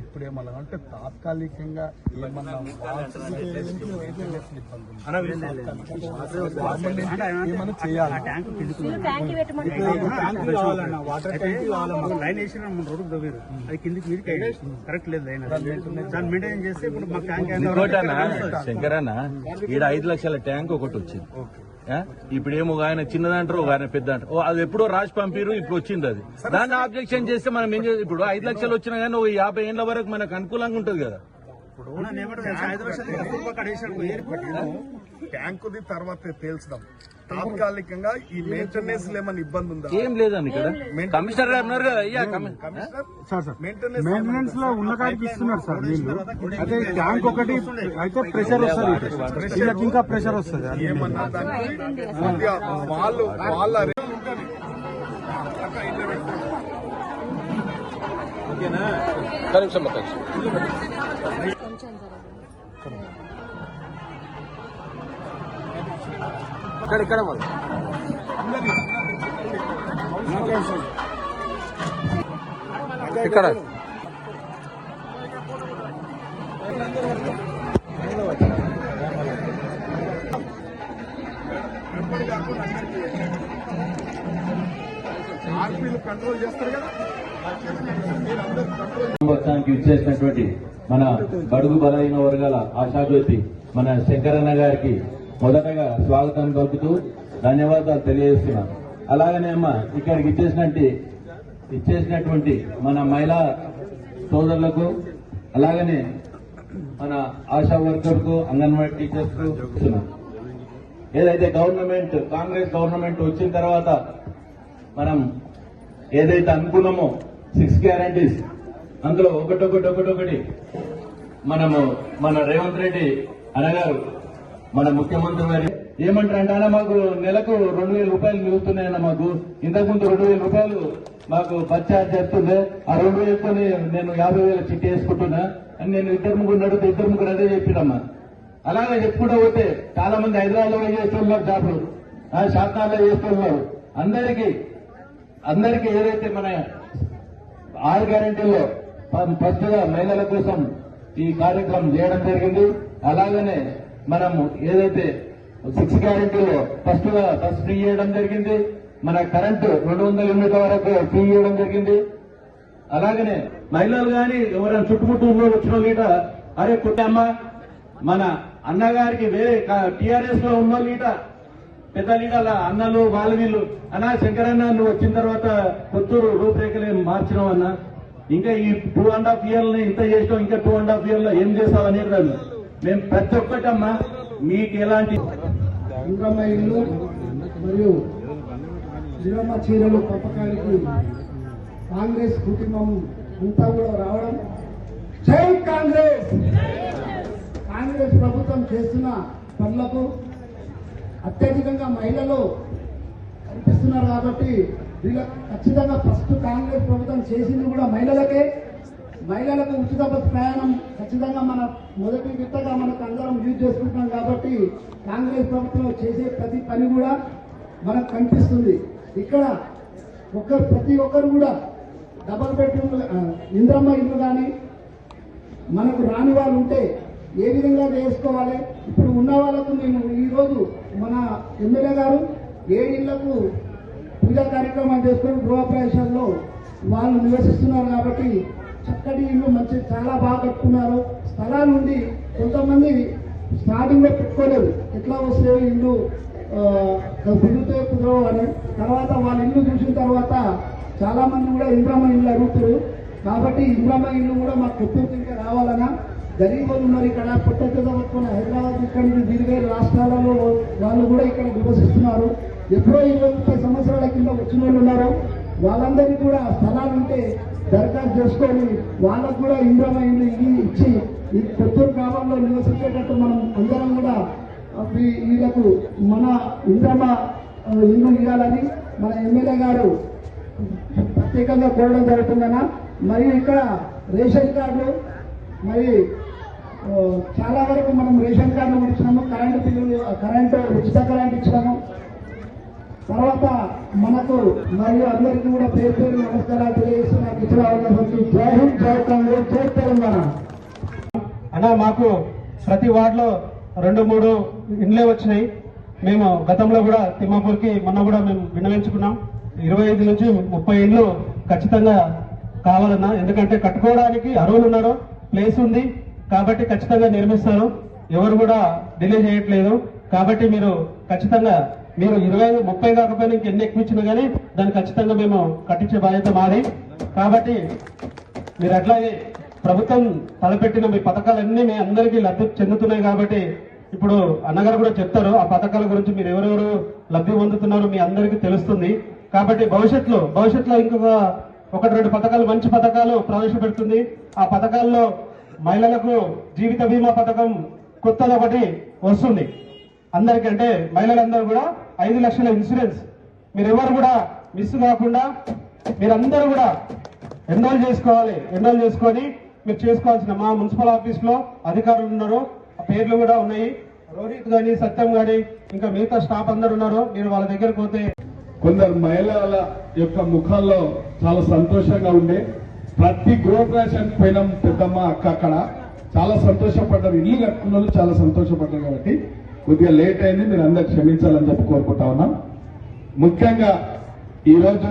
ఇప్పుడేమన్నా అంటే తాత్కాలికంగా ఏమన్నా చేయాలి. లైన్ వేసిన రోడ్డు దొవ్వారు, అది కిందికి మీరు కరెక్ట్ లేదు లైన్. దాన్ని మెయింటైన్ చేస్తే ఇప్పుడు మాకు ట్యాంక్ శంకరన్న ఈడ 5 లక్షల ట్యాంక్ ఒకటి వచ్చింది. ఇప్పుడేమో ఆయన చిన్నదంటారు, ఒక ఆయన పెద్ద అంటారు. అది ఎప్పుడో రాసి పంపిరు, ఇప్పుడు వచ్చింది. అది దాన్ని ఆబ్జెక్షన్ చేస్తే మనం ఏం చేయాలి? ఇప్పుడు 5 లక్షలు వచ్చినా కానీ ఒక 50 ఏళ్ల వరకు మనకు అనుకూలంగా ఉంటుంది కదా. ట్యాంకుది తర్వాత తేల్చడం, తాత్కాలికంగా ఈ మెయింటెనెన్స్ ఏమైనా ఇబ్బంది ఉందా? ఏం లేదండి. ఇక్కడ కమిషనర్ గారు ఉన్నారు కదా, అయ్యా మెయింటెనెన్స్ లో ఉన్న కాడికి ఇస్తున్నారు సార్ వీళ్ళు. అదే ట్యాంక్ ఒకటి అయితే ప్రెషర్ వస్తుంది, ఇంకా ప్రెషర్ వస్తుంది. ఏమన్నా దానికి వాళ్ళ ఇక్కడ ఇక్కడ కంట్రోల్ చేస్తారు కదా. ఇచ్చేసినటువంటి మన బడుగు బలహీన వర్గాల ఆశాజ్యోతి మన శంకరన్న గారికి మొదటగా స్వాగతం పలుకుతూ ధన్యవాదాలు తెలియజేస్తున్నాం. అలాగనే అమ్మ ఇక్కడికి ఇచ్చేసినటువంటి మన మహిళా సోదరులకు, అలాగనే మన ఆశా వర్కర్కు, అంగన్వాడీ టీచర్స్ కు ఇస్తున్నాం. ఏదైతే గవర్నమెంట్, కాంగ్రెస్ గవర్నమెంట్ వచ్చిన తర్వాత మనం ఏదైతే అనుకున్నామో 6 గ్యారంటీస్, అందులో ఒకటొకటి మనము మన రేవంత్ రెడ్డి అనగారు మన ముఖ్యమంత్రి గారు ఏమంటారంటే, అన్న మాకు నెలకు 2000 రూపాయలు మిగులుతున్నాయన్న. మాకు ఇంతకుముందు 2000 రూపాయలు మాకు బస్ ఛార్జ్ చేస్తుండే, ఆ 2000తో నేను 50,000 చిట్టి వేసుకుంటున్నా అని నేను 2-3 నడితే 2-3 అదే చెప్పినమ్మా. అలాగే చెప్పుకుంటూ పోతే చాలా మంది హైదరాబాద్ లో చేస్తున్నారు, జాబ్లు శాఖల్లో చేస్తున్నారు. అందరికీ ఏదైతే మన 6 గ్యారెంటీల్లో ఫస్ట్ గా మహిళల కోసం ఈ కార్యక్రమం చేయడం జరిగింది. అలాగనే మనము ఏదైతే 6 గ్యారెంటీలో ఫస్ట్ గా బస్ ఫ్రీ చేయడం జరిగింది. మన కరెంటు 200 యూనిట్ల వరకు ఫ్రీ చేయడం జరిగింది. అలాగనే మహిళలు గాని ఎవరైనా చుట్టుముట్టు వచ్చిన లీట అరే కుట్టమ్మ మన అన్నగారికి వేరే టీఆర్ఎస్ లో ఉన్న లీట పెద్ద లీటర్ల అన్నలు వాళ్ళ వీళ్ళు అన్నా శంకరన్న నువ్వు వచ్చిన తర్వాత కొత్తూరు రూపురేఖలు మార్చినావు అన్న, ఇంకా ఈ 2.5 ఇయర్లు ఇంత చేసాం, ఇంకా 2.5 ఇయర్లో ఏం చేస్తావు అనేది మేము ప్రతి ఒక్కటమ్మా మీకు ఎలాంటి ఇంద్రమ్మ ఇల్లు మరియు ఇంద్రమ్మ చీరలు పంపకానికి కాంగ్రెస్ కుటుంబం అంతా కూడా రావడం. జై కాంగ్రెస్! కాంగ్రెస్ ప్రభుత్వం చేస్తున్న పనులకు అత్యధికంగా మహిళలు కనిపిస్తున్నారు కాబట్టి వీళ్ళకి ఖచ్చితంగా ఫస్ట్ కాంగ్రెస్ ప్రభుత్వం చేసింది కూడా మహిళలకు ఉచిత బస్ ప్రయాణం ఖచ్చితంగా మన మొదటి విత్తగా మనకు అందరం యూజ్ చేసుకుంటున్నాం కాబట్టి కాంగ్రెస్ ప్రభుత్వం చేసే ప్రతి పని కూడా మనకు కనిపిస్తుంది. ఇక్కడ ప్రతి ఒక్కరు కూడా డబల్ బెడ్రూమ్ ఇంద్రమ్మ ఇల్లు కానీ మనకు రాని వాళ్ళు ఉంటే ఏ విధంగా వేసుకోవాలి. ఇప్పుడు ఉన్న వాళ్ళకు మేము ఈరోజు మన ఎమ్మెల్యే గారు 7 ఇళ్లకు పూజా కార్యక్రమం చేసుకుని గృహప్రవేశంలో వాళ్ళు నివసిస్తున్నారు కాబట్టి చక్కటి ఇల్లు మంచి చాలా బాగా కట్టుకున్నారు. స్థలాల నుండి కొంతమంది స్టార్టింగ్ లో పెట్టుకోలేదు, ఎట్లా వస్తే ఇల్లు కుదిరితే కుదరవు అని. తర్వాత వాళ్ళ ఇల్లు చూసిన తర్వాత చాలా మంది కూడా ఇంద్రమ్మ ఇల్లు అడుగుతారు. కాబట్టి ఇంద్రమ్మ ఇల్లు కూడా మాకు కొత్తూరు ఇంకా రావాలన్నా గరీబులు ఉన్నారు ఇక్కడ, పుట్ట చదువుకున్న హైదరాబాద్ ఇక్కడ నుంచి వేరు రాష్ట్రాలలో వాళ్ళు కూడా ఇక్కడ నివసిస్తున్నారు. ఎప్పుడో 20-30 సంవత్సరాల కింద వచ్చిన వాళ్ళు ఉన్నారు. వాళ్ళందరికీ కూడా స్థలాలు ఉంటే దరఖాస్తు చేసుకొని వాళ్ళకు కూడా ఇంద్రమ్మ ఇల్లు ఇచ్చి ఈ కొత్తూరు గ్రామంలో నివసించేటట్టు మనం అందరం కూడా వీళ్ళకు మన ఇంద్రమ్మ ఇల్లు ఇవ్వాలని మన ఎమ్మెల్యే గారు ప్రత్యేకంగా కోరడం జరుగుతుందన్న. మరియు ఇక్కడ రేషన్ కార్డులు మరి చాలా వరకు మనం రేషన్ కార్డులు ఇచ్చినాము, కరెంటు బిల్లులు, కరెంటు ఉచిత కరెంటు ఇచ్చినాము. తర్వాత మనకు మరియు అందరికీ కూడా పేరు పేరు నమస్కారాలు తెలియజేసి నాకు ఇచ్చిన అవకాశం జై హింద్, జై కాంగ్రెస్, జై తెలంగాణ. అన్నా మాకు ప్రతి వార్డులో 2-3 ఇండ్లే వచ్చినాయి. మేము గతంలో కూడా తిమ్మాపూర్కి మొన్న కూడా మేము విన్నవించుకున్నాం. 25 నుంచి 30 ఇండ్లు ఖచ్చితంగా కావాలన్నా, ఎందుకంటే కట్టుకోవడానికి అర్హులు ఉన్నారు, ప్లేస్ ఉంది కాబట్టి ఖచ్చితంగా నిర్మిస్తారు. ఎవరు కూడా డిలే చేయట్లేదు. కాబట్టి మీరు ఖచ్చితంగా మీరు 25-30 కాకపోయినా ఇంకెన్ని ఎక్కువ ఇచ్చినా కానీ దాన్ని ఖచ్చితంగా మేము కట్టించే బాధ్యత మాది. కాబట్టి మీరు అట్లాగే ప్రభుత్వం తలపెట్టిన మీ పథకాలన్నీ మీ అందరికీ లబ్ధి చెందుతున్నాయి. కాబట్టి ఇప్పుడు అన్నగారు కూడా చెప్తారు ఆ పథకాల గురించి, మీరు ఎవరెవరు లబ్ధి పొందుతున్నారో మీ అందరికీ తెలుస్తుంది. కాబట్టి భవిష్యత్తులో ఇంకొక 1-2 పథకాలు, మంచి పథకాలు ప్రవేశపెడుతుంది. ఆ పథకాల్లో మహిళలకు జీవిత బీమా పథకం కొత్తది ఒకటి వస్తుంది. అందరికంటే మహిళలందరూ కూడా 5 లక్షల ఇన్సూరెన్స్ మీరెవరు కూడా మిస్ కాకుండా మీరందరూ కూడా ఎన్రోల్ చేసుకోవాలి. ఎన్రోల్ చేసుకొని మీరు చేసుకోవాల్సిన మా మున్సిపల్ ఆఫీస్ లో అధికారులు ఉన్నారు, ఆ పేర్లు కూడా ఉన్నాయి. రోహిత్ గాని, సత్యం గాని, ఇంకా మిగతా స్టాఫ్ అందరు ఉన్నారు. మీరు వాళ్ళ దగ్గరకు పోతే కొందరు మహిళల యొక్క ముఖాల్లో చాలా సంతోషంగా ఉండే. ప్రతి గృహప్రవేశం పోయినాం పెద్దమ్మ అక్క అక్కడ చాలా సంతోషపడ్డారు. ఇల్లు కట్టుకున్న వాళ్ళు చాలా సంతోషపడ్డారు. కాబట్టి కొద్దిగా లేట్ అయింది, మీరు అందరు క్షమించాలని చెప్పి కోరుకుంటా ఉన్నాం. ముఖ్యంగా ఈరోజు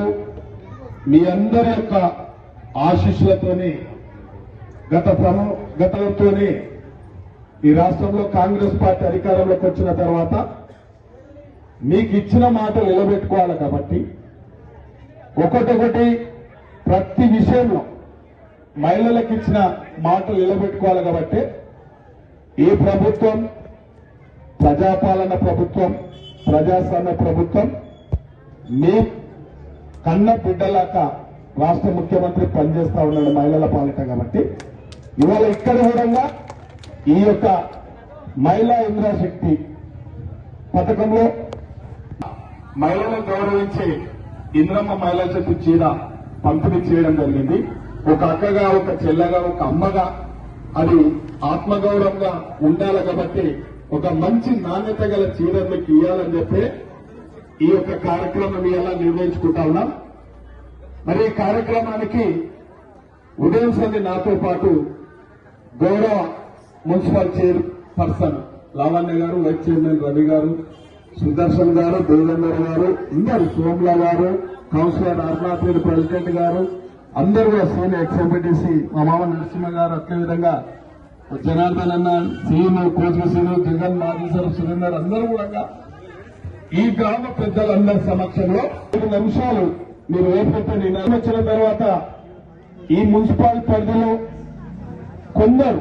మీ అందరి యొక్క ఆశీస్సులతోని గతంతోని ఈ రాష్ట్రంలో కాంగ్రెస్ పార్టీ అధికారంలోకి వచ్చిన తర్వాత మీకు ఇచ్చిన మాటలు నిలబెట్టుకోవాలి. కాబట్టి ఒకటొకటి ప్రతి విషయంలో మహిళలకు ఇచ్చిన మాటలు నిలబెట్టుకోవాలి. కాబట్టి ఈ ప్రభుత్వం ప్రజాపాలన ప్రభుత్వం, ప్రజాస్వామ్య ప్రభుత్వం, మీ కన్న బిడ్డలాక రాష్ట్ర ముఖ్యమంత్రి పనిచేస్తా ఉన్నాడు మహిళల పాలిట. కాబట్టి ఇవాళ ఇక్కడ కూడా ఈ యొక్క మహిళా ఇంద్రాశక్తి పథకంలో మహిళలను గౌరవించి ఇంద్రమ్మ మహిళా శక్తి చీర పంపిణీ చేయడం జరిగింది. ఒక అక్కగా, ఒక చెల్లగా, ఒక అమ్మగా అది ఆత్మగౌరవంగా ఉండాలి. కాబట్టి ఒక మంచి నాణ్యత గల చీర మీకు ఇవ్వాలని చెప్పి ఈ యొక్క కార్యక్రమం ఇలా నిర్వహించుకుంటా ఉన్నాం. మరి ఈ కార్యక్రమానికి ఉదయం సంది నాతో పాటు గౌరవ మున్సిపల్ చైర్పర్సన్ లావణ్య గారు, వైస్ చైర్మన్ రవి గారు, సుదర్శన్ గారు, దేవేందర్ గారు, అందరు సోమ్లా గారు, కౌన్సిలర్ అరుణాథ్ ప్రెసిడెంట్ గారు, అందరూ కూడా సీనియర్ ఎక్స్ఎంపీటీసీ మా మామ నరసింహ గారు, అదేవిధంగా జనార్దన్ అన్న, సీను, కోచు సీను, జగన్, మాధీశ్వర, సురేందర్, అందరూ కూడా ఈ గ్రామ పెద్దలందరి సమక్షంలో 5 నిమిషాలు మీరు ఏర్పడిన నిర్ణయం వచ్చిన తర్వాత ఈ మున్సిపల్ పరిధిలో కొందరు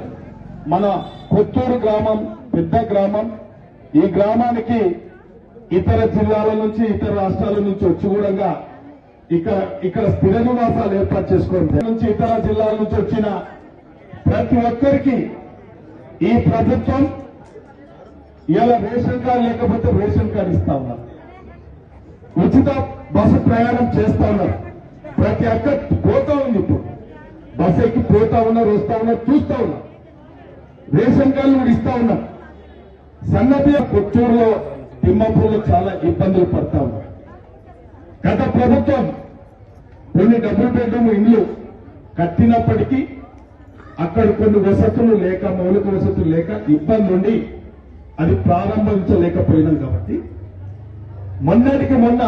మన కొత్తూరు గ్రామం పెద్ద గ్రామం, ఈ గ్రామానికి ఇతర జిల్లాల నుంచి, ఇతర రాష్ట్రాల నుంచి వచ్చి కూడా ఇక్కడ స్థిర నివాసాలు ఏర్పాటు చేసుకోండి. నుంచి ఇతర జిల్లాల నుంచి వచ్చిన ప్రతి ఒక్కరికి ఈ ప్రభుత్వం ఇలా రేషన్ కార్డు లేకపోతే రేషన్ కార్డు ఇస్తా ఉన్నారు. ఉచిత బస్సు ప్రయాణం చేస్తా ఉన్నారు. ప్రతి ఒక్క పోతా ఉంది. ఇప్పుడు బస్సు ఎక్కి పోతా ఉన్నారు, వస్తా ఉన్నారు, చూస్తా ఉన్నారు. రేషన్ కార్డులు కూడా ఇస్తా ఉన్నారు. సన్నతి కొత్తూరులో, తిమ్మాపూర్లో చాలా ఇబ్బందులు పడతా ఉన్నారు. గత ప్రభుత్వం కొన్ని డబుల్ బెడ్రూమ్ ఇండ్లు కట్టినప్పటికీ అక్కడ కొన్ని వసతులు లేక, మౌలిక వసతులు లేక ఇబ్బంది ఉండి అది ప్రారంభించలేకపోయినాం. కాబట్టి మొన్నటికి మొన్న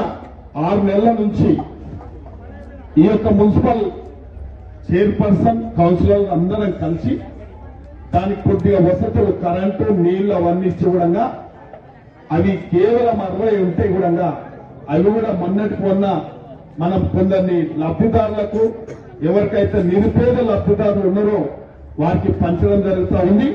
6 నెలల నుంచి ఈ యొక్క మున్సిపల్ చైర్పర్సన్, కౌన్సిలర్ అందరం కలిసి దానికి కొద్దిగా వసతులు, కరెంటు, నీళ్లు అవన్నీ ఇచ్చి కూడా అవి కేవలం 60 ఉంటే కూడా అవి కూడా మొన్నటికి మొన్న మనం కొందరిని లబ్ధిదారులకు, ఎవరికైతే నిరుపేద లబ్ధిదారులు ఉన్నారో వారికి పంచడం జరుగుతూ ఉంది.